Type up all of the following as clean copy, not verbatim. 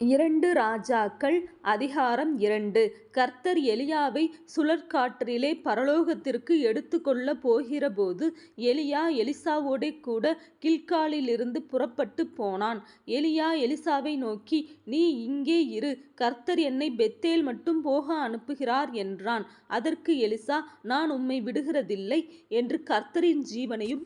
இரண்டு ராஜாக்கள் அதிகாரம் 2. கர்த்தர் எலியாவை சுழற்காற்றிலே பரலோகத்திற்கு எடுத்துக்கொள்ளப் போகிறபோது எலியா எலிசாவோடே கூட கில்காலிலிருந்து புறப்பட்டு போனான். எலியா எலிசாவை நோக்கி, நீ இங்கே இரு, கர்த்தர் என்னை பெத்தேல் மட்டும் போக அனுப்புகிறார் என்றான். அதற்கு எலிசா, நான் உம்மை விடுகிறதில்லை என்று கர்த்தரின் ஜீவனையும்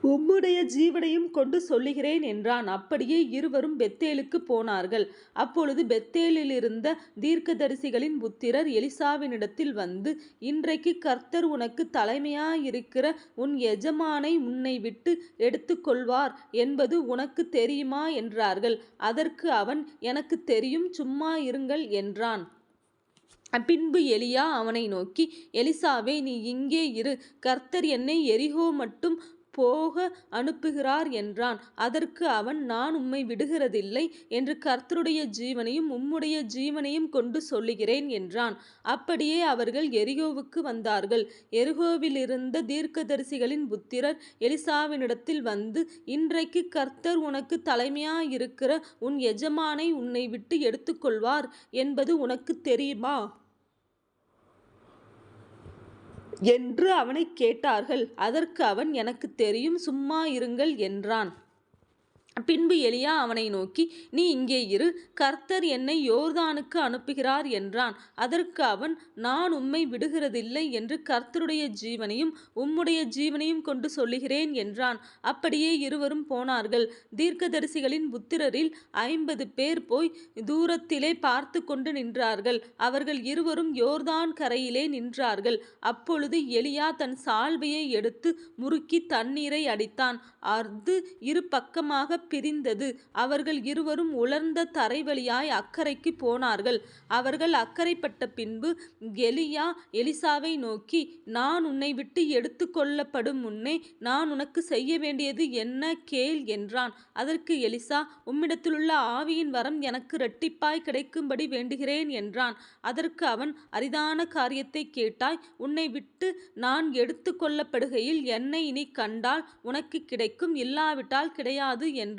உம்முடைய ஜீவனையும் கொண்டு சொல்லுகிறேன் என்றான். அப்படியே இருவரும் பெத்தேலுக்கு போனார்கள். அப்பொழுது பெத்தேலிலிருந்த தீர்க்கதரிசிகளின் புத்திரர் எலிசாவினிடத்தில் வந்து, இன்றைக்கு கர்த்தர் உனக்கு தலைமையாயிருக்கிற உன் எஜமானை உன்னை விட்டு எடுத்துக்கொள்வார் என்பது உனக்கு தெரியுமா என்றார்கள். அதற்கு அவன், எனக்கு தெரியும், சும்மா இருங்கள் என்றான். பின்பு எலியா அவனை நோக்கி, எலிசாவே, நீ இங்கே இரு, கர்த்தர் என்னை எரிகோ மட்டும் போக அனுப்புகிறார் என்றான். அதற்கு அவன், நான் உம்மை விடுகிறதில்லை என்று கர்த்தருடைய ஜீவனையும் உம்முடைய ஜீவனையும் கொண்டு சொல்லுகிறேன் என்றான். அப்படியே அவர்கள் எரிகோவுக்கு வந்தார்கள். எரிகோவிலிருந்த தீர்க்கதரிசிகளின் புத்திரர் எலிசாவினிடத்தில் வந்து, இன்றைக்கு கர்த்தர் உனக்கு தலைமையாயிருக்கிற உன் எஜமானை உன்னை விட்டு எடுத்துக்கொள்வார் என்பது உனக்கு தெரியுமா என்று அவனைக் கேட்டார்கள். அதற்கு அவன், எனக்கு தெரியும், சும்மா இருங்கள் என்றான். பின்பு எலியா அவனை நோக்கி, நீ இங்கே இரு, கர்த்தர் என்னை யோர்தானுக்கு அனுப்புகிறார் என்றான். அதற்கு அவன், நான் உம்மை விடுகிறதில்லை என்று கர்த்தருடைய ஜீவனையும் உம்முடைய ஜீவனையும் கொண்டு சொல்லுகிறேன் என்றான். அப்படியே இருவரும் போனார்கள். தீர்க்கதரிசிகளின் புத்திரரில் 50 பேர் போய் தூரத்திலே பார்த்து கொண்டு நின்றார்கள். அவர்கள் இருவரும் யோர்தான் கரையிலே நின்றார்கள். அப்பொழுது எலியா தன் சால்வையை எடுத்து முறுக்கி தண்ணீரை அடித்தான். அது இரு பக்கமாக பிரிந்தது. அவர்கள் இருவரும் உலர்ந்த தரை வழியாய் அக்கரைக்கு போனார்கள். அவர்கள் அக்கரைப்பட்ட பின்பு எலியா எலிசாவை நோக்கி, நான் உன்னை விட்டு எடுத்து கொள்ளப்படும் முன்னே நான் உனக்கு செய்ய வேண்டியது என்ன கேள் என்றான். அதற்கு எலிசா, உம்மிடத்திலுள்ள ஆவியின் வரம் எனக்கு இரட்டிப்பாய் கிடைக்கும்படி வேண்டுகிறேன் என்றான். அதற்கு அவன், அரிதான காரியத்தை கேட்டாய். உன்னை விட்டு நான் எடுத்து கொள்ளப்படுகையில் என்னை இனி கண்டால் உனக்கு கிடைக்கும், இல்லாவிட்டால் கிடையாது என்றான்.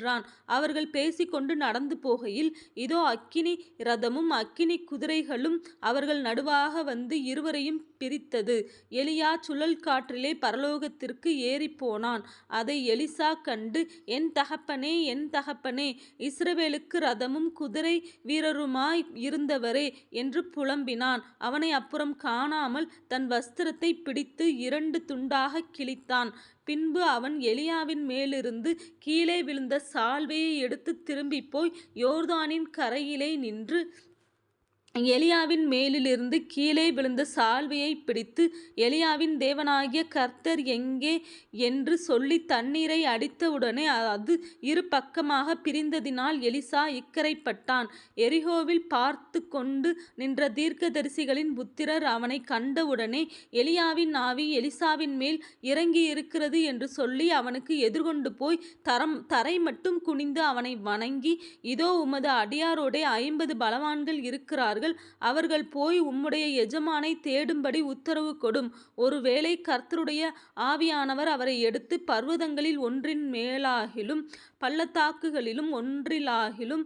அவர்கள் பேசிக்கொண்டு நடந்து போகையில், இதோ அக்கினி ரதமும் அக்கினி குதிரைகளும் அவர்கள் நடுவாக வந்து இருவரையும் பிரித்தது. எலியா சுழல் காற்றிலே பரலோகத்திற்கு ஏறிப்போனான். அதை எலிசா கண்டு, என் தகப்பனே, என் தகப்பனே, இஸ்ரவேலுக்கு ரதமும் குதிரை வீரருமாய் இருந்தவரே என்று புலம்பினான். அவனை அப்புறம் காணாமல் தன் வஸ்திரத்தை பிடித்து 2 துண்டாக கிழித்தான். பின்பு அவன் எலியாவின் மேலிருந்து கீழே விழுந்த சால்வையை எடுத்து திரும்பி போய் யோர்தானின் கரையிலே நின்று எலியாவின் மேலிருந்து கீழே விழுந்த சால்வையை பிடித்து, எலியாவின் தேவனாகிய கர்த்தர் எங்கே என்று சொல்லி தண்ணீரை அடித்தவுடனே அது இரு பக்கமாக பிரிந்ததினால் எலிசா இக்கரைப்பட்டான். எரிகோவில் பார்த்து கொண்டு நின்ற தீர்க்கதரிசிகளின் புத்திரர் அவனை கண்டவுடனே, எலியாவின் ஆவி எலிசாவின் மேல் இறங்கி இருக்கிறது என்று சொல்லி அவனுக்கு எதிர்கொண்டு போய் தரை மட்டும் குனிந்து அவனை வணங்கி, இதோ உமது அடியாரோடே 50 பலவான்கள் இருக்கிறார்கள், அவர்கள் போய் உம்முடைய எஜமானை தேடும்படி உத்தரவு கொடும். ஒருவேளை கர்த்தருடைய ஆவியானவர் அவரை எடுத்து பர்வதங்களில் ஒன்றின் மேலாகிலும் பள்ளத்தாக்குகளிலும் ஒன்றிலாகிலும்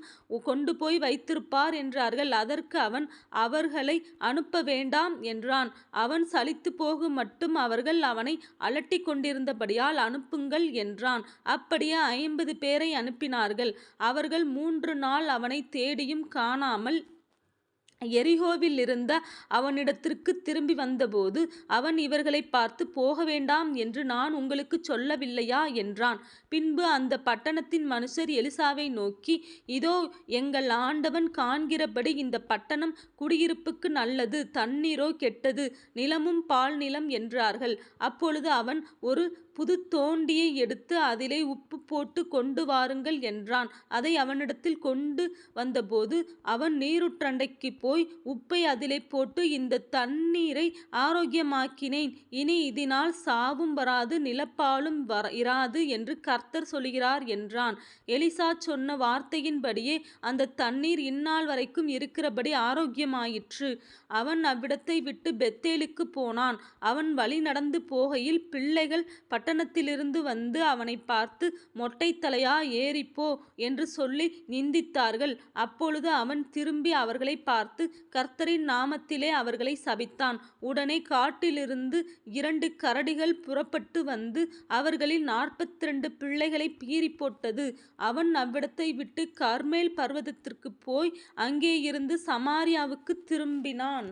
கொண்டு போய் வைத்திருப்பார் என்றார்கள். அதற்கு அவன், அவர்களை அனுப்ப வேண்டாம் என்றான். அவன் சலித்து போகும் மட்டும் அவர்கள் அவனை அலட்டி கொண்டிருந்தபடியால் அனுப்புங்கள் என்றான். அப்படியே 50 பேரை அனுப்பினார்கள். அவர்கள் 3 நாள் அவனை தேடியும் காணாமல் எரிகோவில் இருந்த அவனிடத்திற்கு திரும்பி வந்தபோது அவன் இவர்களை பார்த்து, போக வேண்டாம் என்று நான் உங்களுக்கு சொல்லவில்லையா என்றான். பின்பு அந்த பட்டணத்தின் மனுஷர் எலிசாவை நோக்கி, இதோ எங்கள் ஆண்டவன் காண்கிறபடி இந்த பட்டணம் குடியிருப்புக்கு நல்லது, தண்ணீரோ கெட்டது, நிலமும் பால் நிலம் என்றார்கள். அப்பொழுது அவன், ஒரு புது தோண்டியை எடுத்து அதிலே உப்பு போட்டு கொண்டு வாருங்கள் என்றான். அதை அவனிடத்தில் கொண்டு வந்தபோது அவன் நீருற்றண்டைக்கு போய் போய் உப்பை அதிலே போட்டு இந்த தண்ணீரை ஆரோக்கியமாக்கினேன். இனி இதனால் சாவும் வராது, நிலப்பாலும் இராது என்று கர்த்தர் சொல்கிறார் என்றான். எலிசா சொன்ன வார்த்தையின்படியே அந்த தண்ணீர் இந்நாள் வரைக்கும் இருக்கிறபடி ஆரோக்கியமாயிற்று. அவன் அவ்விடத்தை விட்டு பெத்தேலுக்கு போனான். அவன் வழி நடந்து போகையில் பிள்ளைகள் பட்டணத்திலிருந்து வந்து அவனை பார்த்து, மொட்டை தலையா, ஏறிப்போ என்று சொல்லி நிந்தித்தார்கள். அப்பொழுது அவன் திரும்பி அவர்களை பார்த்து கர்த்தரின் நாமத்திலே அவர்களை சபித்தான். உடனே காட்டிலிருந்து 2 கரடிகள் புறப்பட்டு வந்து அவர்களில் 42 பிள்ளைகளை பீறி போட்டது. அவன் அவ்விடத்தை விட்டு கர்மேல் பர்வதத்திற்கு போய் அங்கே இருந்து சமாரியாவுக்கு திரும்பினான்.